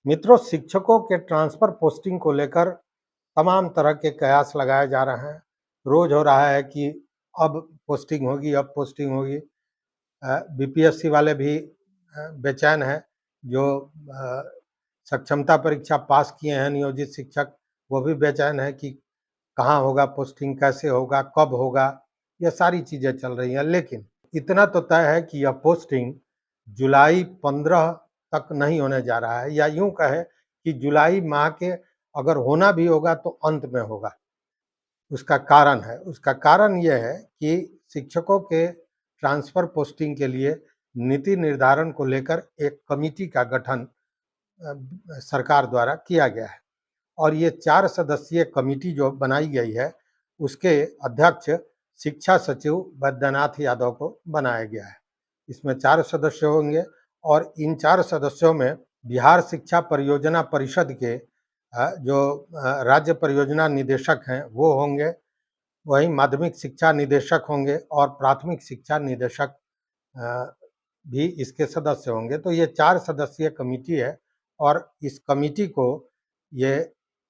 मित्रों, शिक्षकों के ट्रांसफर पोस्टिंग को लेकर तमाम तरह के कयास लगाए जा रहे हैं। रोज हो रहा है कि अब पोस्टिंग होगी, अब पोस्टिंग होगी। बीपीएससी वाले भी बेचैन हैं। जो सक्षमता परीक्षा पास किए हैं नियोजित शिक्षक, वो भी बेचैन है कि कहाँ होगा पोस्टिंग, कैसे होगा, कब होगा। ये सारी चीज़ें चल रही हैं, लेकिन इतना तो तय है कि यह पोस्टिंग जुलाई 15 तक नहीं होने जा रहा है, या यूं कहे कि जुलाई माह के अगर होना भी होगा तो अंत में होगा। उसका कारण यह है कि शिक्षकों के ट्रांसफर पोस्टिंग के लिए नीति निर्धारण को लेकर एक कमिटी का गठन सरकार द्वारा किया गया है। और ये 4 सदस्यीय कमिटी जो बनाई गई है, उसके अध्यक्ष शिक्षा सचिव बैद्यनाथ यादव को बनाया गया है। इसमें 4 सदस्य होंगे और इन 4 सदस्यों में बिहार शिक्षा परियोजना परिषद के जो राज्य परियोजना निदेशक हैं वो होंगे, वहीं माध्यमिक शिक्षा निदेशक होंगे और प्राथमिक शिक्षा निदेशक भी इसके सदस्य होंगे। तो ये 4 सदस्यीय कमिटी है और इस कमिटी को ये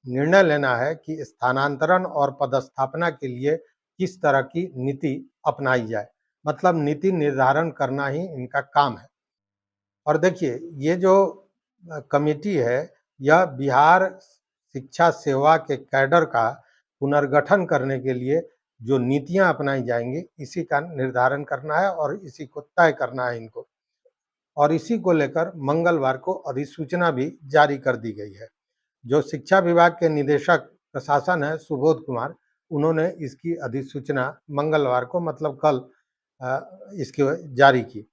निर्णय लेना है कि स्थानांतरण और पदस्थापना के लिए किस तरह की नीति अपनाई जाए। मतलब नीति निर्धारण करना ही इनका काम है। और देखिए, ये जो कमेटी है, यह बिहार शिक्षा सेवा के कैडर का पुनर्गठन करने के लिए जो नीतियां अपनाई जाएंगी, इसी का निर्धारण करना है और इसी को तय करना है इनको। और इसी को लेकर मंगलवार को अधिसूचना भी जारी कर दी गई है। जो शिक्षा विभाग के निदेशक प्रशासन है सुबोध कुमार, उन्होंने इसकी अधिसूचना मंगलवार को, मतलब कल, इसकी जारी की।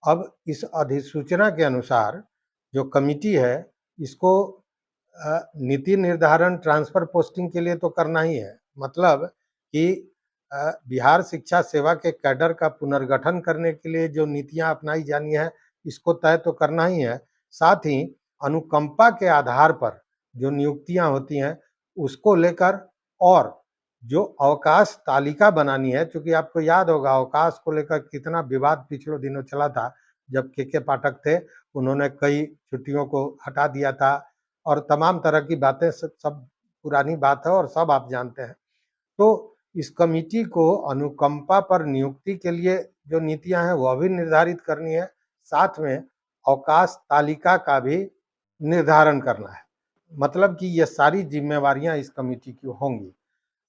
अब इस अधिसूचना के अनुसार जो कमिटी है, इसको नीति निर्धारण ट्रांसफर पोस्टिंग के लिए तो करना ही है। मतलब कि बिहार शिक्षा सेवा के कैडर का पुनर्गठन करने के लिए जो नीतियां अपनाई जानी है, इसको तय तो करना ही है। साथ ही अनुकंपा के आधार पर जो नियुक्तियां होती हैं उसको लेकर, और जो अवकाश तालिका बनानी है, क्योंकि आपको याद होगा अवकाश को लेकर कितना विवाद पिछले दिनों चला था। जब के पाठक थे, उन्होंने कई छुट्टियों को हटा दिया था और तमाम तरह की बातें, सब पुरानी बात है और सब आप जानते हैं। तो इस कमिटी को अनुकंपा पर नियुक्ति के लिए जो नीतियां हैं वह भी निर्धारित करनी है, साथ में अवकाश तालिका का भी निर्धारण करना है। मतलब कि ये सारी जिम्मेवारियां इस कमेटी की होंगी।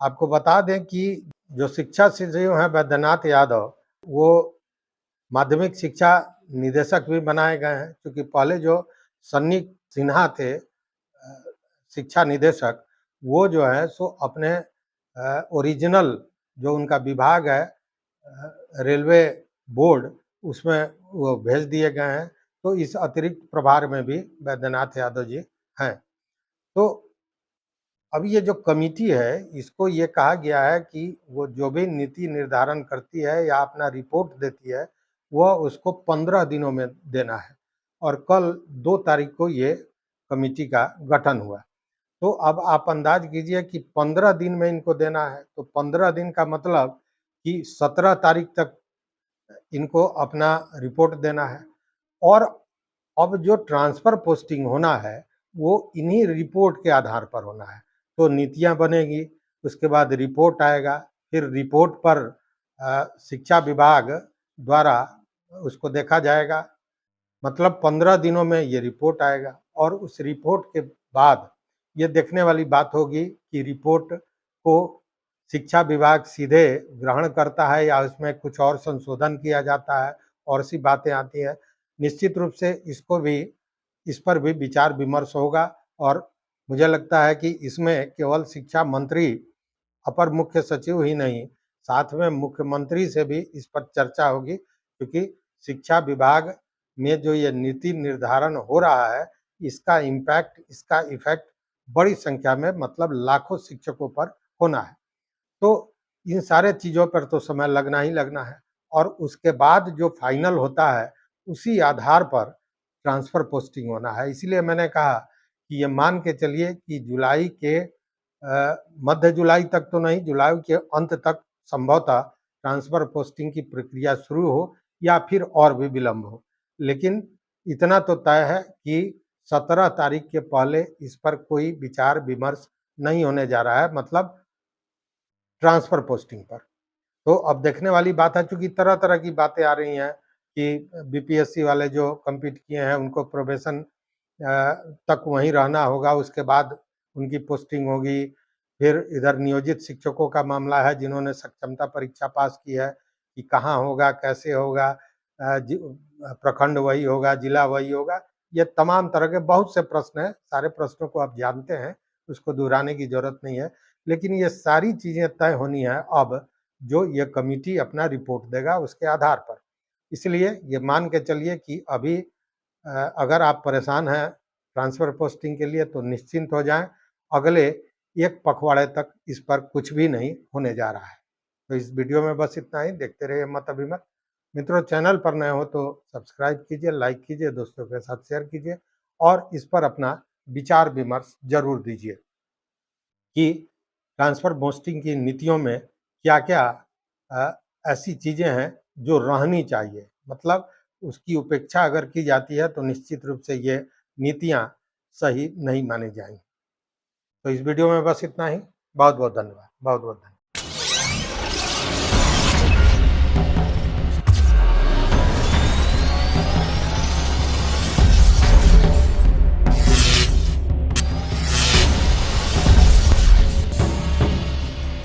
आपको बता दें कि जो शिक्षा सचिव हैं बैद्यनाथ यादव, वो माध्यमिक शिक्षा निदेशक भी बनाए गए हैं, क्योंकि पहले जो सन्नी सिन्हा थे शिक्षा निदेशक, वो जो है सो अपने ओरिजिनल जो उनका विभाग है रेलवे बोर्ड, उसमें वो भेज दिए गए हैं। तो इस अतिरिक्त प्रभार में भी बैद्यनाथ यादव जी हैं। तो अब ये जो कमिटी है, इसको ये कहा गया है कि वो जो भी नीति निर्धारण करती है या अपना रिपोर्ट देती है, वह उसको 15 दिनों में देना है। और कल 2 तारीख को ये कमिटी का गठन हुआ। तो अब आप अंदाज कीजिए कि 15 दिन में इनको देना है, तो 15 दिन का मतलब कि 17 तारीख तक इनको अपना रिपोर्ट देना है। और अब जो ट्रांसफर पोस्टिंग होना है, वो इन्हीं रिपोर्ट के आधार पर होना है। तो नीतियां बनेगी, उसके बाद रिपोर्ट आएगा, फिर रिपोर्ट पर शिक्षा विभाग द्वारा उसको देखा जाएगा। मतलब 15 दिनों में ये रिपोर्ट आएगा और उस रिपोर्ट के बाद ये देखने वाली बात होगी कि रिपोर्ट को शिक्षा विभाग सीधे ग्रहण करता है या उसमें कुछ और संशोधन किया जाता है, और सी बातें आती हैं। निश्चित रूप से इस पर भी विचार विमर्श होगा। और मुझे लगता है कि इसमें केवल शिक्षा मंत्री, अपर मुख्य सचिव ही नहीं, साथ में मुख्यमंत्री से भी इस पर चर्चा होगी, क्योंकि शिक्षा विभाग में जो ये नीति निर्धारण हो रहा है, इसका इम्पैक्ट, इसका इफेक्ट बड़ी संख्या में, मतलब लाखों शिक्षकों पर होना है। तो इन सारे चीज़ों पर तो समय लगना ही लगना है, और उसके बाद जो फाइनल होता है उसी आधार पर ट्रांसफर पोस्टिंग होना है। इसीलिए मैंने कहा कि ये मान के चलिए कि जुलाई के मध्य जुलाई तक तो नहीं, जुलाई के अंत तक संभवतः ट्रांसफर पोस्टिंग की प्रक्रिया शुरू हो या फिर और भी विलंब हो। लेकिन इतना तो तय है कि 17 तारीख के पहले इस पर कोई विचार विमर्श नहीं होने जा रहा है, मतलब ट्रांसफर पोस्टिंग पर। तो अब देखने वाली बात है, चूँकि तरह-तरह की बातें आ रही हैं कि बीपीएससी वाले जो कम्पीट किए हैं उनको प्रोबेशन तक वहीं रहना होगा, उसके बाद उनकी पोस्टिंग होगी। फिर इधर नियोजित शिक्षकों का मामला है जिन्होंने सक्षमता परीक्षा पास की है, कि कहाँ होगा, कैसे होगा, प्रखंड वही होगा, जिला वही होगा। ये तमाम तरह के बहुत से प्रश्न हैं, सारे प्रश्नों को आप जानते हैं, उसको दोहराने की ज़रूरत नहीं है। लेकिन ये सारी चीज़ें तय होनी है अब, जो ये कमिटी अपना रिपोर्ट देगा उसके आधार पर। इसलिए ये मान के चलिए कि अभी अगर आप परेशान हैं ट्रांसफ़र पोस्टिंग के लिए तो निश्चिंत हो जाएँ, अगले 1 पखवाड़े तक इस पर कुछ भी नहीं होने जा रहा है। तो इस वीडियो में बस इतना ही, देखते रहिए मत अभिमत। मित्रों, चैनल पर नए हो तो सब्सक्राइब कीजिए, लाइक कीजिए, दोस्तों के साथ शेयर कीजिए और इस पर अपना विचार विमर्श ज़रूर दीजिए कि ट्रांसफ़र पोस्टिंग की नीतियों में क्या-क्या अ, ऐसी चीज़ें हैं जो रहनी चाहिए। मतलब उसकी उपेक्षा अगर की जाती है तो निश्चित रूप से ये नीतियाँ सही नहीं मानी जाएँगी। तो इस वीडियो में बस इतना ही। बहुत-बहुत धन्यवाद। बहुत-बहुत धन्यवाद।